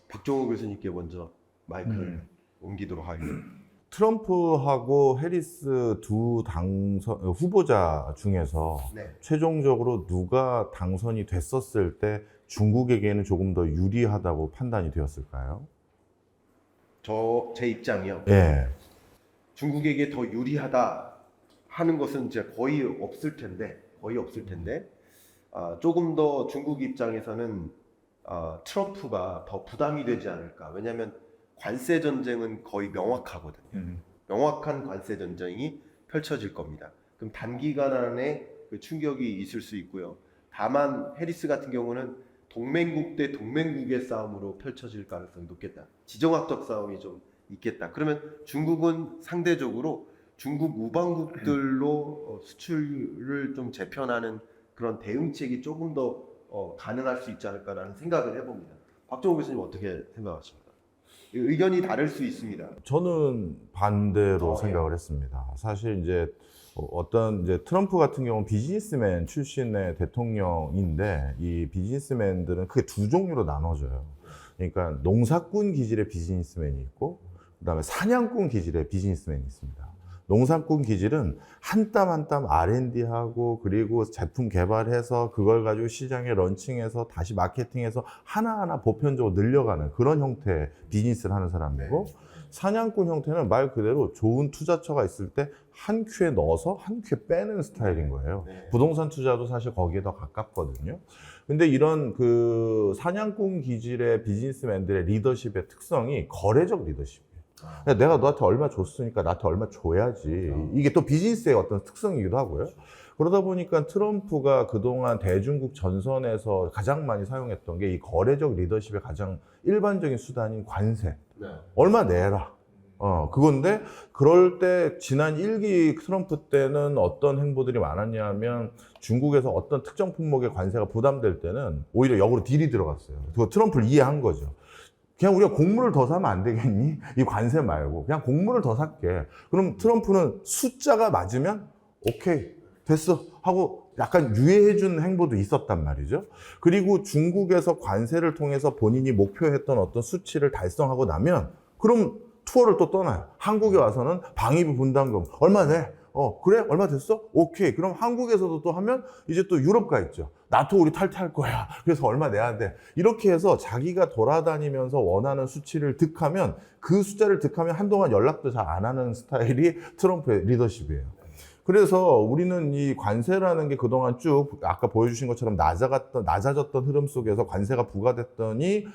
박종호 교수님께 먼저 마이크를 옮기도록 하겠습니다. 트럼프하고 해리스 두 당선 후보자 중에서 네. 최종적으로 누가 당선이 됐었을 때 중국에게는 조금 더 유리하다고 판단이 되었을까요? 제 입장이요. 예. 중국에게 더 유리하다 하는 것은 이제 거의 없을 텐데, 조금 더 중국 입장에서는 트럼프가 더 부담이 되지 않을까. 왜냐하면 관세 전쟁은 거의 명확하거든요. 명확한 관세 전쟁이 펼쳐질 겁니다. 그럼 단기간 안에 그 충격이 있을 수 있고요. 다만 해리스 같은 경우는 동맹국 대 동맹국의 싸움으로 펼쳐질 가능성이 높겠다. 지정학적 싸움이 좀 있겠다. 그러면 중국은 상대적으로 중국 우방국들로 수출을 좀 재편하는 그런 대응책이 조금 더 가능할 수 있지 않을까라는 생각을 해봅니다. 박정호 교수님 어떻게 생각하십니까? 의견이 다를 수 있습니다. 저는 반대로 생각을 했습니다. 사실 이제 어떤 이제 트럼프 같은 경우는 비즈니스맨 출신의 대통령인데 이 비즈니스맨들은 크게 두 종류로 나눠져요. 그러니까 농사꾼 기질의 비즈니스맨이 있고 그다음에 사냥꾼 기질의 비즈니스맨이 있습니다. 농사꾼 기질은 한 땀 한 땀 R&D하고 그리고 제품 개발해서 그걸 가지고 시장에 런칭해서 다시 마케팅해서 하나하나 보편적으로 늘려가는 그런 형태의 비즈니스를 하는 사람이고 사냥꾼 형태는 말 그대로 좋은 투자처가 있을 때 한 큐에 넣어서 한 큐에 빼는 스타일인 거예요. 부동산 투자도 사실 거기에 더 가깝거든요. 근데 이런 그 사냥꾼 기질의 비즈니스맨들의 리더십의 특성이 거래적 리더십이에요. 내가 너한테 얼마 줬으니까 나한테 얼마 줘야지. 이게 또 비즈니스의 어떤 특성이기도 하고요. 그러다 보니까 트럼프가 그동안 대중국 전선에서 가장 많이 사용했던 게 이 거래적 리더십의 가장 일반적인 수단인 관세. 얼마 내라. 그건데 그럴 때 지난 1기 트럼프 때는 어떤 행보들이 많았냐 하면 중국에서 어떤 특정 품목의 관세가 부담될 때는 오히려 역으로 딜이 들어갔어요. 그거 트럼프를 이해한 거죠. 그냥 우리가 곡물을 더 사면 안 되겠니? 이 관세 말고 그냥 곡물을 더 살게. 그럼 트럼프는 숫자가 맞으면 오케이 됐어 하고 약간 유예해준 행보도 있었단 말이죠. 그리고 중국에서 관세를 통해서 본인이 목표했던 어떤 수치를 달성하고 나면 그럼 투어를 또 떠나요. 한국에 와서는 방위비 분담금 얼마 내? 그래? 얼마 됐어? 오케이. 그럼 한국에서도 또 하면 이제 또 유럽 가 있죠. 나토 우리 탈퇴할 거야. 그래서 얼마 내야 돼. 이렇게 해서 자기가 돌아다니면서 원하는 수치를 득하면 그 숫자를 득하면 한동안 연락도 잘 안 하는 스타일이 트럼프의 리더십이에요. 그래서 우리는 이 관세라는 게 그동안 쭉 아까 보여주신 것처럼 낮아졌던 흐름 속에서 관세가 부과됐더니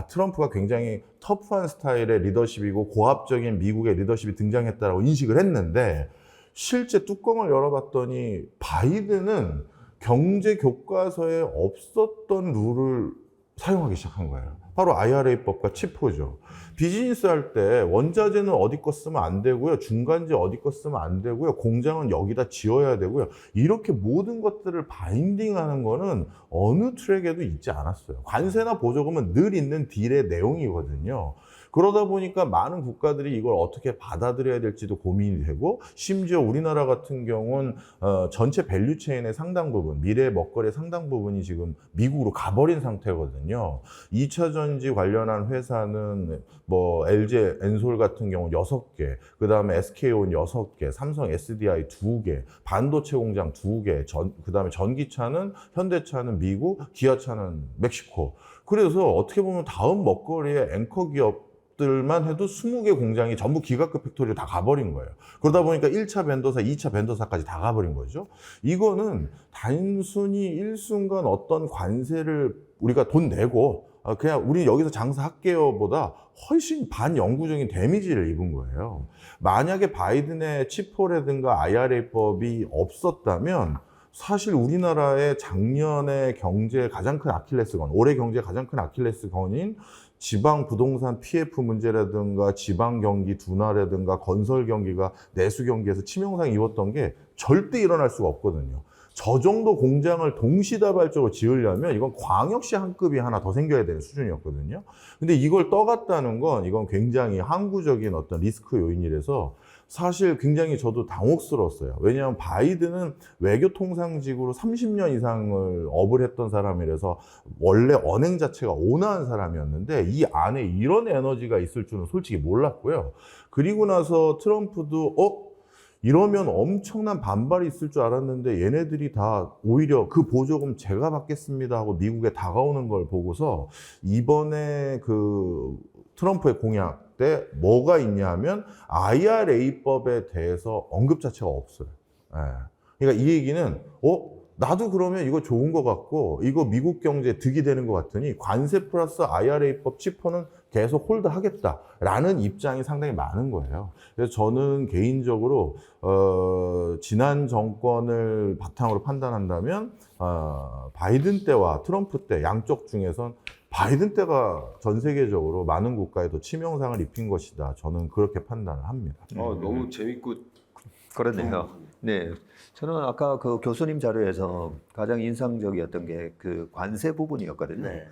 트럼프가 굉장히 터프한 스타일의 리더십이고 고압적인 미국의 리더십이 등장했다고 인식을 했는데 실제 뚜껑을 열어봤더니 바이든은 경제 교과서에 없었던 룰을 사용하기 시작한 거예요. 바로 IRA법과 치포죠. 비즈니스 할 때 원자재는 어디 거 쓰면 안 되고요. 중간재 어디 거 쓰면 안 되고요. 공장은 여기다 지어야 되고요. 이렇게 모든 것들을 바인딩하는 거는 어느 트랙에도 있지 않았어요. 관세나 보조금은 늘 있는 딜의 내용이거든요. 그러다 보니까 많은 국가들이 이걸 어떻게 받아들여야 될지도 고민이 되고 심지어 우리나라 같은 경우는 전체 밸류체인의 상당 부분, 미래 먹거리의 상당 부분이 지금 미국으로 가버린 상태거든요. 2차 전지 관련한 회사는 뭐 LG 엔솔 같은 경우 6개, 그 다음에 SK온 6개, 삼성 SDI 2개, 반도체 공장 2개, 그 다음에 전기차는 현대차는 미국, 기아차는 멕시코. 그래서 어떻게 보면 다음 먹거리의 앵커 기업 들만 해도 20개 공장이 전부 기가급 팩토리로 다 가버린 거예요. 그러다 보니까 1차 벤더사, 2차 벤더사까지 다 가버린 거죠. 이거는 단순히 일순간 어떤 관세를 우리가 돈 내고 그냥 우리 여기서 장사할게요 보다 훨씬 반영구적인 데미지를 입은 거예요. 만약에 바이든의 치포라든가 IRA법이 없었다면 사실 우리나라의 작년의 경제의 가장 큰 아킬레스건, 올해 경제의 가장 큰 아킬레스건인 지방 부동산 PF 문제라든가 지방 경기 둔화라든가 건설 경기가 내수 경기에서 치명상 입었던 게 절대 일어날 수가 없거든요. 저 정도 공장을 동시다발적으로 지으려면 이건 광역시 한 급이 하나 더 생겨야 되는 수준이었거든요. 근데 이걸 떠갔다는 건 이건 굉장히 항구적인 어떤 리스크 요인이라서 사실 굉장히 저도 당혹스러웠어요. 왜냐하면 바이든은 외교통상직으로 30년 이상을 업을 했던 사람이라서 원래 언행 자체가 온화한 사람이었는데 이 안에 이런 에너지가 있을 줄은 솔직히 몰랐고요. 그리고 나서 트럼프도 이러면 엄청난 반발이 있을 줄 알았는데 얘네들이 다 오히려 그 보조금 제가 받겠습니다 하고 미국에 다가오는 걸 보고서 이번에 그 트럼프의 공약 때 뭐가 있냐 하면 IRA법에 대해서 언급 자체가 없어요. 예. 그러니까 이 얘기는 나도 그러면 이거 좋은 것 같고 이거 미국 경제에 득이 되는 것 같으니 관세 플러스 IRA법 치포는 계속 홀드하겠다라는 입장이 상당히 많은 거예요. 그래서 저는 개인적으로 지난 정권을 바탕으로 판단한다면 바이든 때와 트럼프 때 양쪽 중에선 바이든 때가 전 세계적으로 많은 국가에 더 치명상을 입힌 것이다. 저는 그렇게 판단을 합니다. 너무 재밌고 그렇네요. 네, 저는 아까 그 교수님 자료에서 가장 인상적이었던 게 그 관세 부분이었거든요. 네.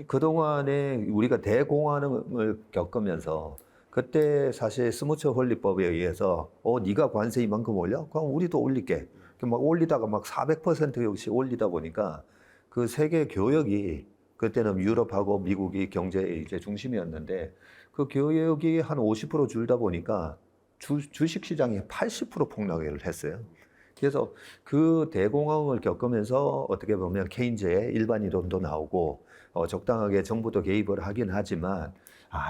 그동안에 우리가 대공황을 겪으면서 그때 사실 스무처 홀리법에 의해서 네가 관세 이만큼 올려? 그럼 우리도 올릴게. 막 올리다가 막 400%씩 올리다 보니까 그 세계 교역이 그때는 유럽하고 미국이 경제의 이제 중심이었는데 그 교역이 한 50% 줄다 보니까 주식 시장이 80% 폭락을 했어요. 그래서 그 대공황을 겪으면서 어떻게 보면 케인즈의 일반 이론도 나오고 적당하게 정부도 개입을 하긴 하지만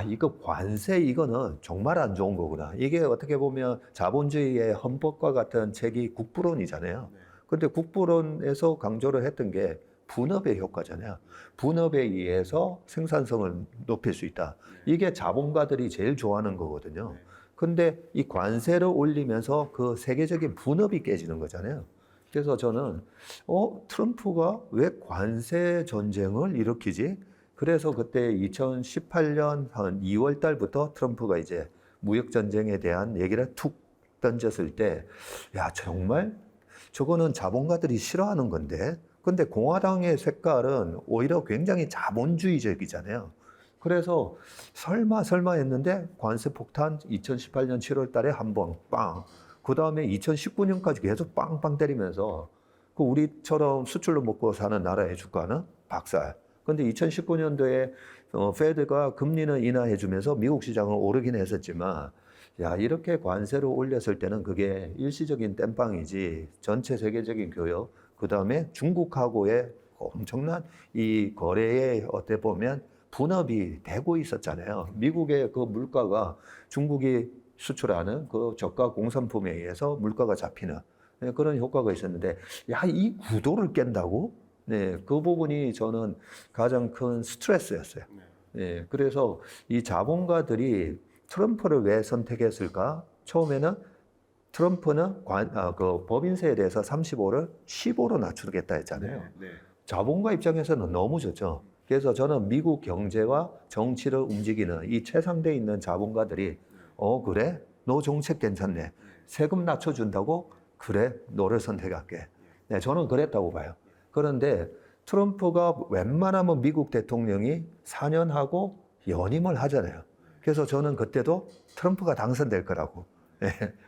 이거 관세 이거는 정말 안 좋은 거구나. 이게 어떻게 보면 자본주의의 헌법과 같은 책이 국부론이잖아요. 근데 국부론에서 강조를 했던 게 분업의 효과잖아요. 분업에 의해서 생산성을 높일 수 있다. 이게 자본가들이 제일 좋아하는 거거든요. 근데 이 관세를 올리면서 그 세계적인 분업이 깨지는 거잖아요. 그래서 저는 트럼프가 왜 관세 전쟁을 일으키지? 그래서 그때 2018년 한 2월 달부터 트럼프가 이제 무역 전쟁에 대한 얘기를 툭 던졌을 때, 야, 정말 저거는 자본가들이 싫어하는 건데, 근데 공화당의 색깔은 오히려 굉장히 자본주의적이잖아요. 그래서 설마 했는데 관세 폭탄 2018년 7월 달에 한 번 빵. 그 다음에 2019년까지 계속 빵빵 때리면서 그 우리처럼 수출로 먹고 사는 나라의 주가는 박살. 근데 2019년도에 페드가 금리는 인하해주면서 미국 시장은 오르긴 했었지만 이렇게 관세를 올렸을 때는 그게 일시적인 땜빵이지 전체 세계적인 교역, 그 다음에 중국하고의 엄청난 이 거래에 어떻게 보면 분업이 되고 있었잖아요. 미국의 그 물가가 중국이 수출하는 그 저가 공산품에 의해서 물가가 잡히는 그런 효과가 있었는데, 이 구도를 깬다고? 네, 그 부분이 저는 가장 큰 스트레스였어요. 네, 그래서 이 자본가들이 트럼프를 왜 선택했을까? 처음에는 트럼프는 그 법인세에 대해서 35를 15로 낮추겠다 했잖아요. 자본가 입장에서는 너무 좋죠. 그래서 저는 미국 경제와 정치를 움직이는 이 최상대에 있는 자본가들이 그래? 너 정책 괜찮네. 세금 낮춰준다고? 그래, 너를 선택할게. 네, 저는 그랬다고 봐요. 그런데 트럼프가 웬만하면 미국 대통령이 4년 하고 연임을 하잖아요. 그래서 저는 그때도 트럼프가 당선될 거라고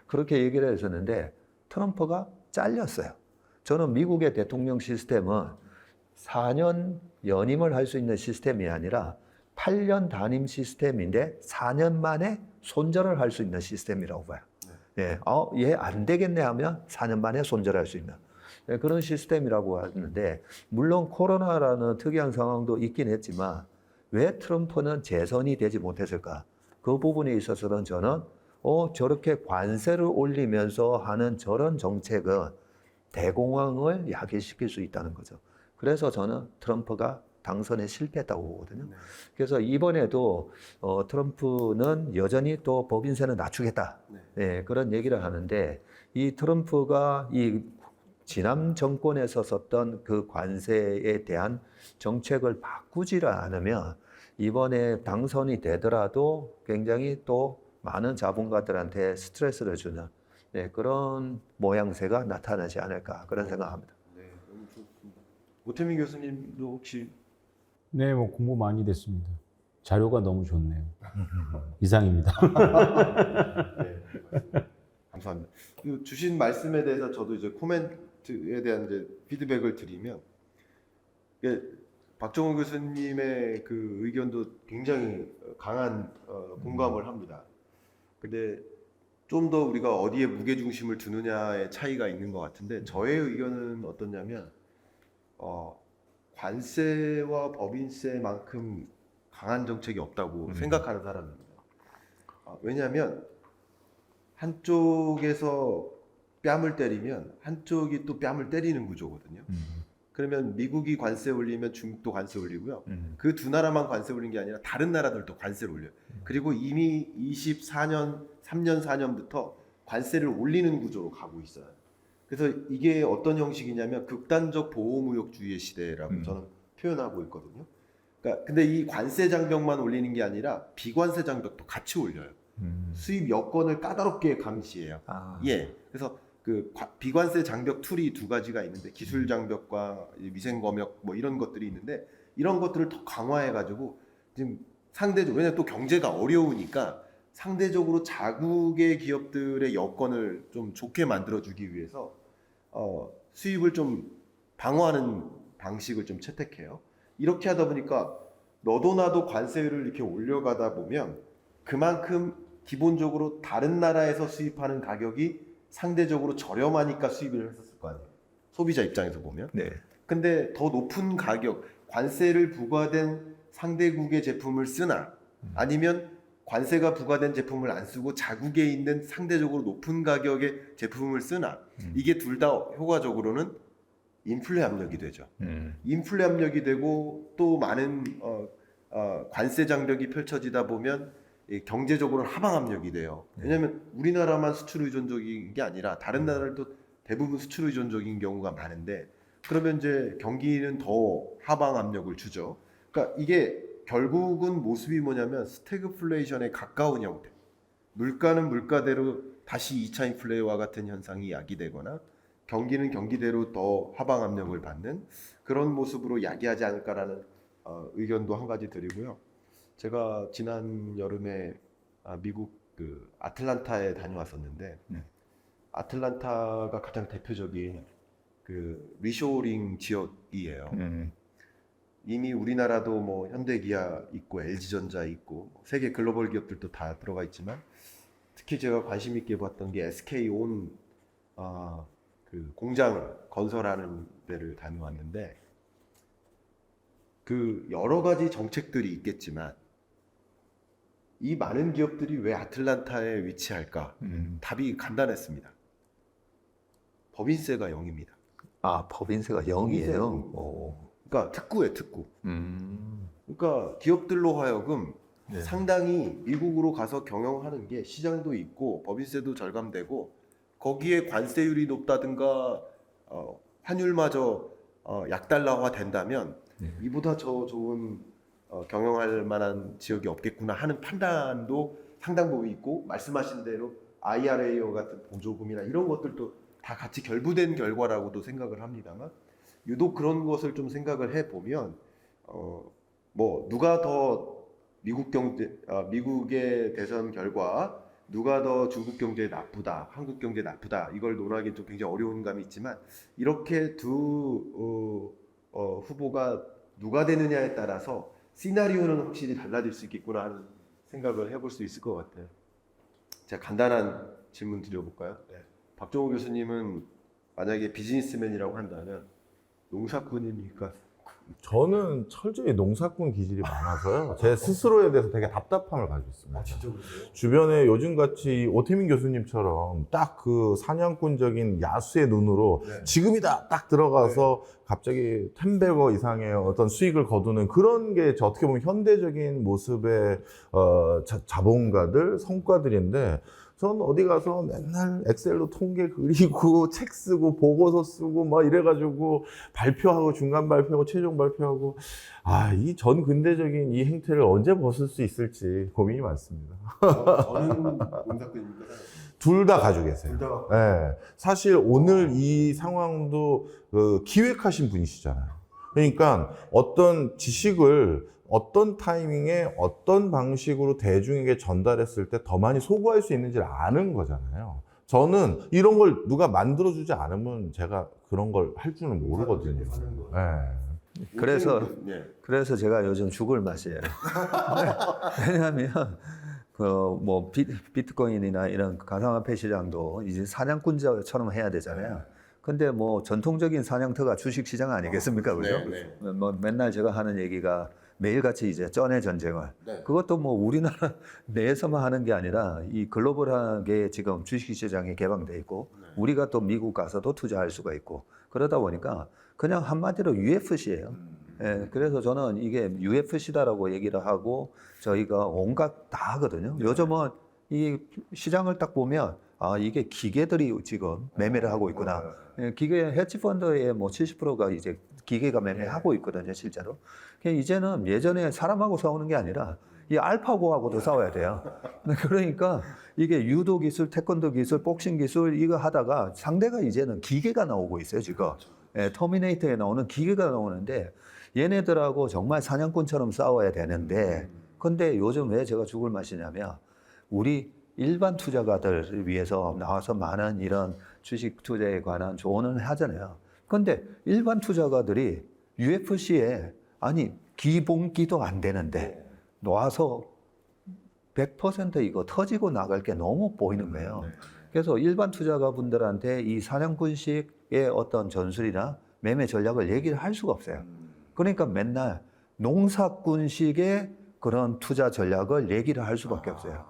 그렇게 얘기를 했었는데 트럼프가 잘렸어요. 저는 미국의 대통령 시스템은 4년 연임을 할 수 있는 시스템이 아니라 8년 단임 시스템인데 4년 만에 손절을 할 수 있는 시스템이라고 봐요. 얘 안 되겠네 하면 4년 만에 손절할 수 있는 그런 시스템이라고 하는데, 물론 코로나라는 특이한 상황도 있긴 했지만 왜 트럼프는 재선이 되지 못했을까? 그 부분에 있어서는 저는 저렇게 관세를 올리면서 하는 저런 정책은 대공황을 야기시킬 수 있다는 거죠. 그래서 저는 트럼프가 당선에 실패했다고 보거든요. 그래서 이번에도 트럼프는 여전히 또 법인세는 낮추겠다. 그런 얘기를 하는데, 이 트럼프가 이 지난 정권에서 썼던 그 관세에 대한 정책을 바꾸지를 않으면 이번에 당선이 되더라도 굉장히 또 많은 자본가들한테 스트레스를 주는 그런 모양새가 나타나지 않을까 그런 생각합니다. 오태민 교수님도 혹시 네, 뭐 공부 많이 됐습니다. 자료가 너무 좋네요. 이상입니다. 네, 감사합니다. 그 주신 말씀에 대해서 저도 이제 코멘트에 대한 이제 피드백을 드리면, 이게 박정호 교수님의 그 의견도 굉장히 강한 공감을 합니다. 근데 좀 더 우리가 어디에 무게 중심을 두느냐의 차이가 있는 것 같은데, 저의 의견은 어떠냐면 관세와 법인세만큼 강한 정책이 없다고 생각하는 사람입니다. 왜냐하면 한쪽에서 뺨을 때리면 한쪽이 또 뺨을 때리는 구조거든요. 그러면 미국이 관세 올리면 중국도 관세 올리고요. 그 두 나라만 관세 올린 게 아니라 다른 나라들도 관세를 올려요. 그리고 이미 24년, 3년, 4년부터 관세를 올리는 구조로 가고 있어요. 그래서 이게 어떤 형식이냐면 극단적 보호무역주의의 시대라고 저는 표현하고 있거든요. 그러니까 근데 이 관세 장벽만 올리는 게 아니라 비관세 장벽도 같이 올려요. 수입 여건을 까다롭게 감시해요. 예. 그래서 그 비관세 장벽 툴이 두 가지가 있는데, 기술 장벽과 위생 검역 뭐 이런 것들이 있는데, 이런 것들을 더 강화해 가지고 지금 상대적으로, 왜냐면 또 경제가 어려우니까 상대적으로 자국의 기업들의 여건을 좀 좋게 만들어 주기 위해서 수입을 좀 방어하는 방식을 좀 채택해요. 이렇게 하다 보니까 너도 나도 관세율을 이렇게 올려가다 보면 그만큼 기본적으로 다른 나라에서 수입하는 가격이 상대적으로 저렴하니까 수입을 했었을 거 아니에요. 소비자 입장에서 보면. 네. 근데 더 높은 가격, 관세를 부과된 상대국의 제품을 쓰나, 아니면 관세가 부과된 제품을 안 쓰고 자국에 있는 상대적으로 높은 가격의 제품을 쓰나, 이게 둘 다 효과적으로는 인플레 압력이 되죠. 인플레 압력이 되고 또 많은 관세 장벽이 펼쳐지다 보면 경제적으로 하방 압력이 돼요. 왜냐하면 우리나라만 수출 의존적인 게 아니라 다른 나라들도 대부분 수출 의존적인 경우가 많은데, 그러면 이제 경기는 더 하방 압력을 주죠. 그러니까 이게 결국은 모습이 뭐냐면 스태그플레이션에 가까운 형태. 물가는 물가대로 다시 2차 인플레와 같은 현상이 야기되거나, 경기는 경기대로 더 하방 압력을 받는 그런 모습으로 야기하지 않을까라는 의견도 한 가지 드리고요. 제가 지난 여름에 미국 그 아틀란타에 다녀왔었는데, 아틀란타가 가장 대표적인 그 리쇼링 지역이에요. 이미 우리나라도 뭐 현대기아 있고 LG전자 있고 세계 글로벌 기업들도 다 들어가 있지만, 특히 제가 관심 있게 봤던 게 SK온 그 공장을 건설하는 데를 다녀왔는데, 그 여러 가지 정책들이 있겠지만 이 많은 기업들이 왜 아틀란타에 위치할까? 답이 간단했습니다. 법인세가 0입니다. 아, 법인세가 0이에요. 그러니까 특구예요, 특구. 그러니까 기업들로 하여금 네. 상당히 미국으로 가서 경영하는 게 시장도 있고 법인세도 절감되고, 거기에 관세율이 높다든가 환율마저 약달러화 된다면 이보다 더 좋은 경영할 만한 지역이 없겠구나 하는 판단도 상당 부분 있고, 말씀하신 대로 IRA와 같은 보조금이나 이런 것들도 다 같이 결부된 결과라고도 생각을 합니다만, 유독 그런 것을 좀 생각을 해보면 뭐 누가 더 미국의 대선 결과 누가 더 중국 경제에 나쁘다, 한국 경제에 나쁘다, 이걸 논하기 좀 굉장히 어려운 감이 있지만, 이렇게 두 후보가 누가 되느냐에 따라서 시나리오는 확실히 달라질 수 있겠구나 하는 생각을 해볼 수 있을 것 같아요. 제가 간단한 질문 드려볼까요? 박정호 교수님은 만약에 비즈니스맨이라고 한다면 농사꾼입니까? 저는 철저히 농사꾼 기질이 많아서요. 제 스스로에 대해서 되게 답답함을 가지고 있습니다. 진짜 그러세요? 주변에 요즘같이 오태민 교수님처럼 딱 그 사냥꾼적인 야수의 눈으로 네. 지금이다 딱 들어가서 갑자기 10배거 이상의 어떤 수익을 거두는 그런 게 어떻게 보면 현대적인 모습의 자본가들, 성과들인데, 전 어디 가서 맨날 엑셀로 통계 그리고 책 쓰고 보고서 쓰고 막 이래가지고 발표하고 중간 발표하고 최종 발표하고, 이 전 근대적인 이 행태를 언제 벗을 수 있을지 고민이 많습니다. 저는 농사꾼입니까? 둘 다 가지고 계세요. 둘 다. 네. 사실 오늘 이 상황도 기획하신 분이시잖아요. 그러니까 어떤 지식을 어떤 타이밍에 어떤 방식으로 대중에게 전달했을 때 더 많이 소구할 수 있는지를 아는 거잖아요. 저는 이런 걸 누가 만들어주지 않으면 제가 그런 걸 할 줄은 모르거든요. 네. 그래서 제가 요즘 죽을 맛이에요. 왜냐하면 뭐 비트코인이나 이런 가상화폐 시장도 이제 사냥꾼처럼 해야 되잖아요. 근데 뭐 전통적인 사냥터가 주식 시장 아니겠습니까, 그죠? 뭐 맨날 제가 하는 얘기가 매일같이 이제 쩐의 전쟁을 그것도 뭐 우리나라 내에서만 하는 게 아니라 이 글로벌하게 지금 주식 시장이 개방돼 있고 우리가 또 미국 가서도 투자할 수가 있고 그러다 보니까 그냥 한마디로 UFC예요. 예, 그래서 저는 이게 UFC다라고 얘기를 하고 저희가 온갖 다 하거든요. 요즘은 이 시장을 딱 보면 아 이게 기계들이 지금 매매를 하고 있구나. 예, 기계 헤지펀드의 뭐 70%가 이제 기계가 매매하고 있거든요, 실제로. 이제는 예전에 사람하고 싸우는 게 아니라 이 알파고하고도 싸워야 돼요. 그러니까 이게 유도 기술, 태권도 기술, 복싱 기술 이거 하다가 상대가 이제는 기계가 나오고 있어요, 지금. 예, 터미네이터에 나오는 기계가 나오는데 얘네들하고 정말 사냥꾼처럼 싸워야 되는데 근데 요즘 왜 제가 죽을 맛이냐면 우리 일반 투자가들을 위해서 나와서 많은 이런 주식 투자에 관한 조언을 하잖아요. 근데 일반 투자가들이 UFC에 아니 기본기도 안 되는데 나와서 100% 이거 터지고 나갈 게 너무 보이는 거예요. 그래서 일반 투자가 분들한테 이 사냥꾼식의 어떤 전술이나 매매 전략을 얘기를 할 수가 없어요. 그러니까 맨날 농사꾼식의 그런 투자 전략을 얘기를 할 수밖에 없어요.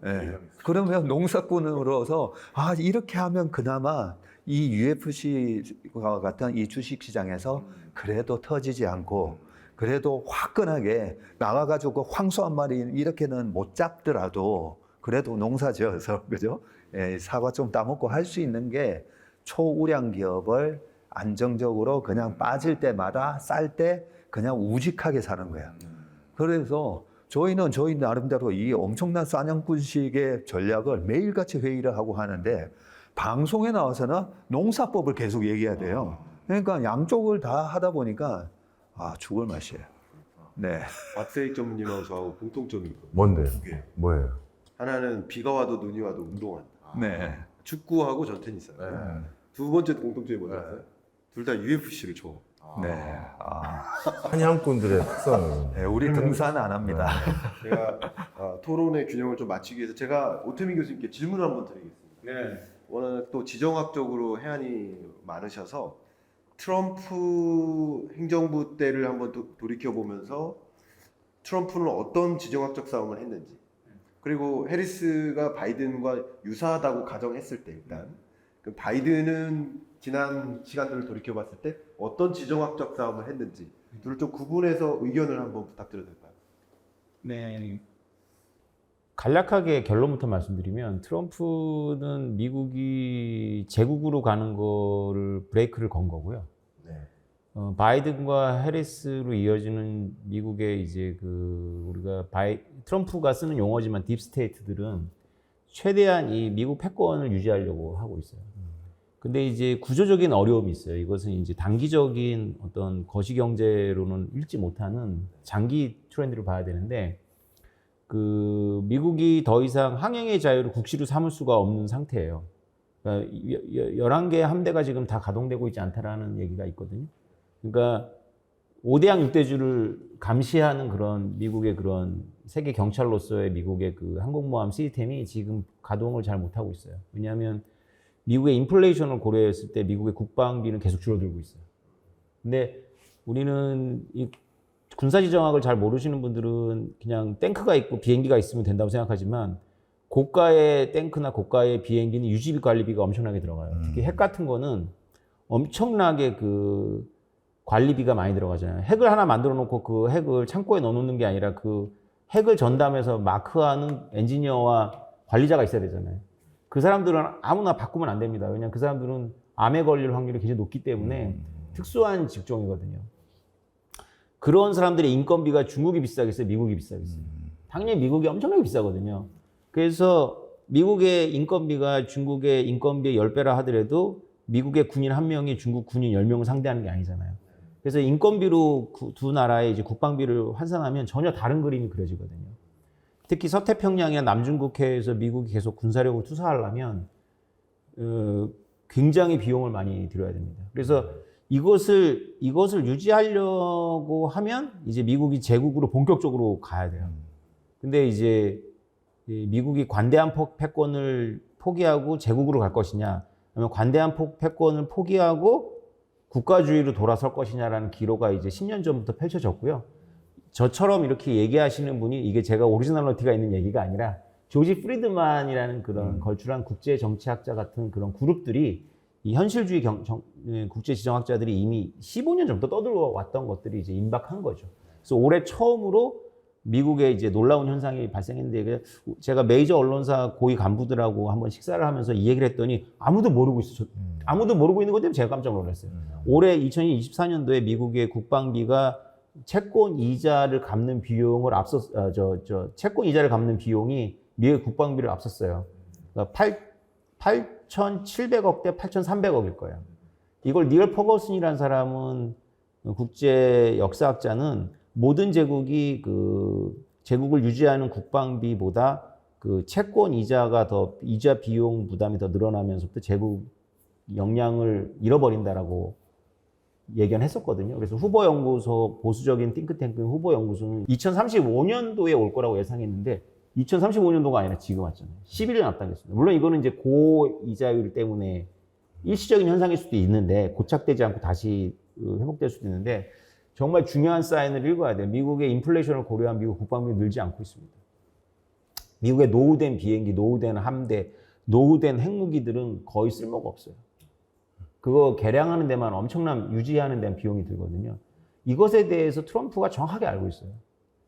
예. 그러면 농사꾼으로서 아 이렇게 하면 그나마 이 UFC와 같은 이 주식시장에서 그래도 터지지 않고 그래도 화끈하게 나가가지고 황소 한 마리 이렇게는 못 잡더라도 그래도 농사 지어서 그죠? 예, 사과 좀 따먹고 할 수 있는 게 초우량 기업을 안정적으로 그냥 빠질 때마다 쌀 때 그냥 우직하게 사는 거야. 그래서 저희는 저희 나름대로 이 엄청난 사냥꾼식의 전략을 매일같이 회의를 하고 하는데 방송에 나와서는 농사법을 계속 얘기해야 돼요. 그러니까 양쪽을 다 하다 보니까 아 죽을 맛이에요. 네. 박세익 전문님하고 저하고 공통점이 있거든요. 뭔데요? 두 개. 뭐예요? 하나는 비가 와도 눈이 와도 운동한다. 네. 축구하고 전테니스. 두 번째 공통점이 뭐였어요? 둘 다 UFC를 줘. 네. 아, 사냥꾼들의 특성을. 네, 우리 등산 안 합니다. 제가 토론의 균형을 좀 맞추기 위해서 제가 오태민 교수님께 질문을 한번 드리겠습니다. 네. 워낙 또 지정학적으로 해안이 많으셔서 트럼프 행정부 때를 한번 돌이켜 보면서 트럼프는 어떤 지정학적 싸움을 했는지 그리고 해리스가 바이든과 유사하다고 가정했을 때 일단 그럼 바이든은 지난 시간들을 돌이켜 봤을 때 어떤 지정학적 싸움을 했는지 둘을 좀 구분해서 의견을 한번 부탁드려도 될까요? 네. 간략하게 결론부터 말씀드리면 트럼프는 미국이 제국으로 가는 거를 브레이크를 건 거고요. 네. 바이든과 해리스로 이어지는 미국의 이제 그 우리가 트럼프가 쓰는 용어지만 딥스테이트들은 최대한 이 미국 패권을 유지하려고 하고 있어요. 근데 이제 구조적인 어려움이 있어요. 이것은 이제 단기적인 어떤 거시경제로는 읽지 못하는 장기 트렌드를 봐야 되는데 그 미국이 더 이상 항행의 자유를 국시로 삼을 수가 없는 상태예요. 그러니까 11개 함대가 지금 다 가동되고 있지 않다라는 얘기가 있거든요. 그러니까 5대양 6대주를 감시하는 그런 미국의 그런 세계 경찰로서의 미국의 그 항공모함 시스템이 지금 가동을 잘 못하고 있어요. 왜냐하면 미국의 인플레이션을 고려했을 때 미국의 국방비는 계속 줄어들고 있어요. 근데 우리는 이 군사지정학을 잘 모르시는 분들은 그냥 탱크가 있고 비행기가 있으면 된다고 생각하지만 고가의 탱크나 고가의 비행기는 유지비 관리비가 엄청나게 들어가요. 특히 핵 같은 거는 엄청나게 그 관리비가 많이 들어가잖아요. 핵을 하나 만들어 놓고 그 핵을 창고에 넣어 놓는 게 아니라 그 핵을 전담해서 마크하는 엔지니어와 관리자가 있어야 되잖아요. 그 사람들은 아무나 바꾸면 안 됩니다. 왜냐하면 그 사람들은 암에 걸릴 확률이 굉장히 높기 때문에 특수한 직종이거든요. 그런 사람들의 인건비가 중국이 비싸겠어요? 미국이 비싸겠어요? 당연히 미국이 엄청나게 비싸거든요. 그래서 미국의 인건비가 중국의 인건비의 10배라 하더라도 미국의 군인 1명이 중국 군인 10명을 상대하는 게 아니잖아요. 그래서 인건비로 두 나라의 이제 국방비를 환산하면 전혀 다른 그림이 그려지거든요. 특히 서태평양이나 남중국해에서 미국이 계속 군사력을 투사하려면 굉장히 비용을 많이 들여야 됩니다. 그래서 이것을 유지하려고 하면 이제 미국이 제국으로 본격적으로 가야 돼요. 근데 이제 미국이 관대한 패권을 포기하고 제국으로 갈 것이냐, 아니면 관대한 패권을 포기하고 국가주의로 돌아설 것이냐라는 기로가 이제 10년 전부터 펼쳐졌고요. 저처럼 이렇게 얘기하시는 분이 이게 제가 오리지널리티가 있는 얘기가 아니라 조지 프리드만이라는 그런 걸출한 국제 정치학자 같은 그런 그룹들이 이 현실주의 국제 지정학자들이 이미 15년 전부터 떠들어 왔던 것들이 이제 임박한 거죠. 그래서 올해 처음으로 미국에 이제 놀라운 현상이 발생했는데 제가 메이저 언론사 고위 간부들하고 한번 식사를 하면서 이 얘기를 했더니 아무도 모르고 있어. 아무도 모르고 있는 것 때문에 제가 깜짝 놀랐어요. 올해 2024년도에 미국의 국방비가 채권 이자를 갚는 비용을 채권 이자를 갚는 비용이 미국의 국방비를 앞섰어요. 그러니까 8,700억 대 8,300억일 거예요. 이걸 니얼 퍼거슨이라는 사람은 국제 역사학자는 모든 제국이 제국을 유지하는 국방비보다 채권 이자가 이자 비용 부담이 더 늘어나면서부터 제국 역량을 잃어버린다라고 예견했었거든요. 그래서 후보연구소, 보수적인 띵크탱크 후보연구소는 2035년도에 올 거라고 예상했는데 2035년도가 아니라 지금 왔잖아요. 11년 앞당겼습니다. 물론 이거는 이제 고이자율 때문에 일시적인 현상일 수도 있는데 고착되지 않고 다시 회복될 수도 있는데 정말 중요한 사인을 읽어야 돼요. 미국의 인플레이션을 고려한 미국 국방비가 늘지 않고 있습니다. 미국의 노후된 비행기, 노후된 함대, 노후된 핵무기들은 거의 쓸모가 없어요. 그거 개량하는 데만 엄청난 유지하는 데만 비용이 들거든요. 이것에 대해서 트럼프가 정확하게 알고 있어요.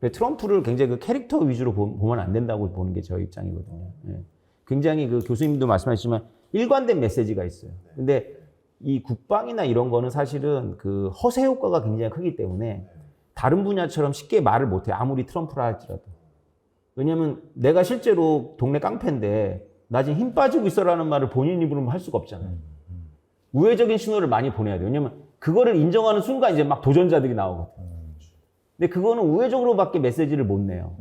트럼프를 굉장히 캐릭터 위주로 보면 안 된다고 보는 게 저희 입장이거든요. 예. 굉장히 교수님도 말씀하셨지만 일관된 메시지가 있어요. 근데 이 국방이나 이런 거는 사실은 허세 효과가 굉장히 크기 때문에 다른 분야처럼 쉽게 말을 못 해요. 아무리 트럼프라 할지라도. 왜냐면 내가 실제로 동네 깡패인데 나 지금 힘 빠지고 있어라는 말을 본인 입으로 할 수가 없잖아요. 우회적인 신호를 많이 보내야 돼요. 왜냐면 그거를 인정하는 순간 이제 막 도전자들이 나오거든요. 근데 그거는 우회적으로밖에 메시지를 못 내요.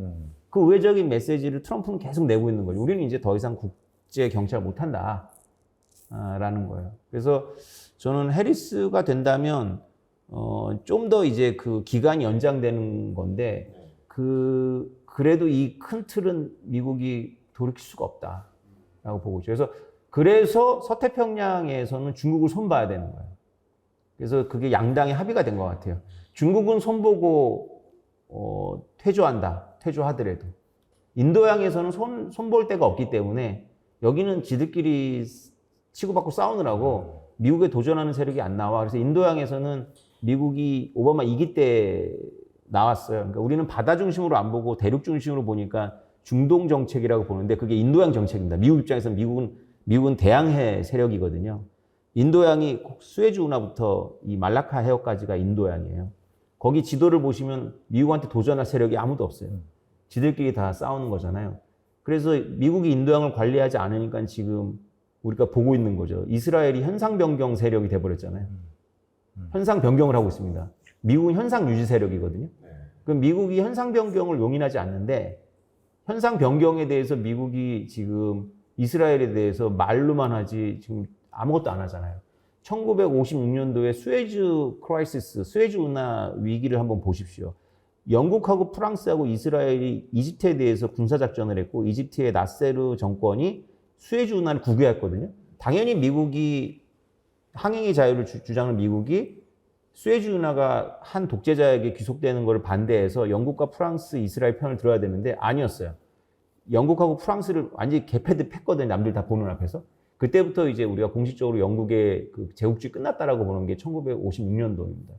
그 우회적인 메시지를 트럼프는 계속 내고 있는 거죠. 우리는 이제 더 이상 국제 경찰 못 한다. 라는 거예요. 그래서 저는 해리스가 된다면 좀 더 이제 기간이 연장되는 건데 그래도 이 큰 틀은 미국이 돌이킬 수가 없다라고 보고 있죠. 그래서 서태평양에서는 중국을 손봐야 되는 거예요. 그래서 그게 양당의 합의가 된 것 같아요. 중국은 손보고 퇴조하더라도 인도양에서는 손볼 데가 없기 때문에 여기는 지들끼리 치고받고 싸우느라고 미국에 도전하는 세력이 안 나와. 그래서 인도양에서는 미국이 오바마 2기 때 나왔어요. 그러니까 우리는 바다 중심으로 안 보고 대륙 중심으로 보니까 중동 정책이라고 보는데 그게 인도양 정책입니다. 미국 입장에서는 미국은 대양해 세력이거든요. 인도양이 스웨즈 운하부터 이 말라카 해협까지가 인도양이에요. 거기 지도를 보시면 미국한테 도전할 세력이 아무도 없어요. 지들끼리 다 싸우는 거잖아요. 그래서 미국이 인도양을 관리하지 않으니까 지금 우리가 보고 있는 거죠. 이스라엘이 현상 변경 세력이 돼버렸잖아요. 현상 변경을 하고 있습니다. 미국은 현상 유지 세력이거든요. 그럼 미국이 현상 변경을 용인하지 않는데 현상 변경에 대해서 미국이 지금 이스라엘에 대해서 말로만 하지 지금 아무것도 안 하잖아요. 1956년도에 스웨즈 운하 위기를 한번 보십시오. 영국하고 프랑스하고 이스라엘이 이집트에 대해서 군사작전을 했고 이집트의 나세르 정권이 스웨즈 운하를 국유했거든요. 당연히 미국이 항행의 자유를 주장하는 미국이 스웨즈 운하가 한 독재자에게 귀속되는 것을 반대해서 영국과 프랑스, 이스라엘 편을 들어야 되는데 아니었어요. 영국하고 프랑스를 완전히 패거든요. 남들 다 보는 앞에서. 그때부터 이제 우리가 공식적으로 영국의 제국주의 끝났다라고 보는 게 1956년도입니다.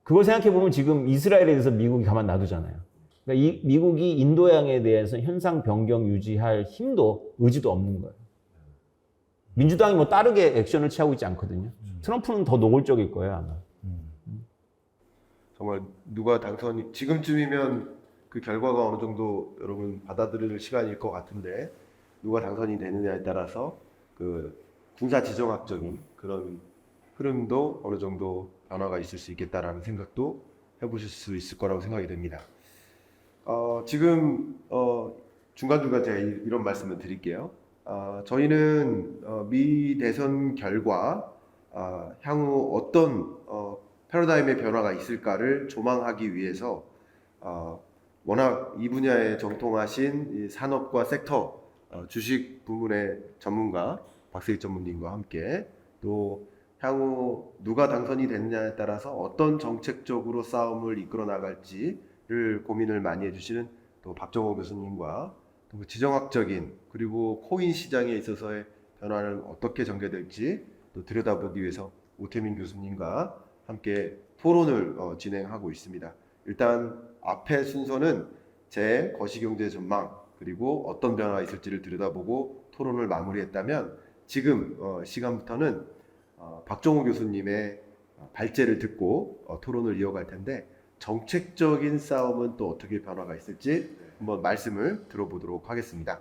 그걸 생각해보면 지금 이스라엘에 대해서 미국이 가만 놔두잖아요. 그러니까 미국이 인도양에 대해서 현상 변경 유지할 힘도 의지도 없는 거예요. 민주당이 뭐 다르게 액션을 취하고 있지 않거든요. 트럼프는 더 노골적일 거예요, 아마. 정말 누가 당선이 지금쯤이면 그 결과가 어느 정도 여러분 받아들일 시간일 것 같은데 누가 당선이 되느냐에 따라서 군사 지정학적인 그런 흐름도 어느 정도 변화가 있을 수 있겠다라는 생각도 해보실 수 있을 거라고 생각이 됩니다. 지금 중간중간 제가 이런 말씀을 드릴게요. 저희는 미 대선 결과 향후 어떤 패러다임의 변화가 있을까를 조망하기 위해서 워낙 이 분야에 정통하신 이 산업과 섹터 주식 부문의 전문가 박세익 전문님과 함께 또 향후 누가 당선이 됐느냐에 따라서 어떤 정책적으로 싸움을 이끌어 나갈지를 고민을 많이 해주시는 또 박정호 교수님과 또 지정학적인 그리고 코인 시장에 있어서의 변화는 어떻게 전개될지 또 들여다보기 위해서 오태민 교수님과 함께 토론을 진행하고 있습니다. 일단 앞에 순서는 제 거시경제 전망 그리고 어떤 변화가 있을지를 들여다보고 토론을 마무리했다면 지금 시간부터는 박정호 교수님의 발제를 듣고 토론을 이어갈 텐데 정책적인 싸움은 또 어떻게 변화가 있을지 한번 말씀을 들어보도록 하겠습니다.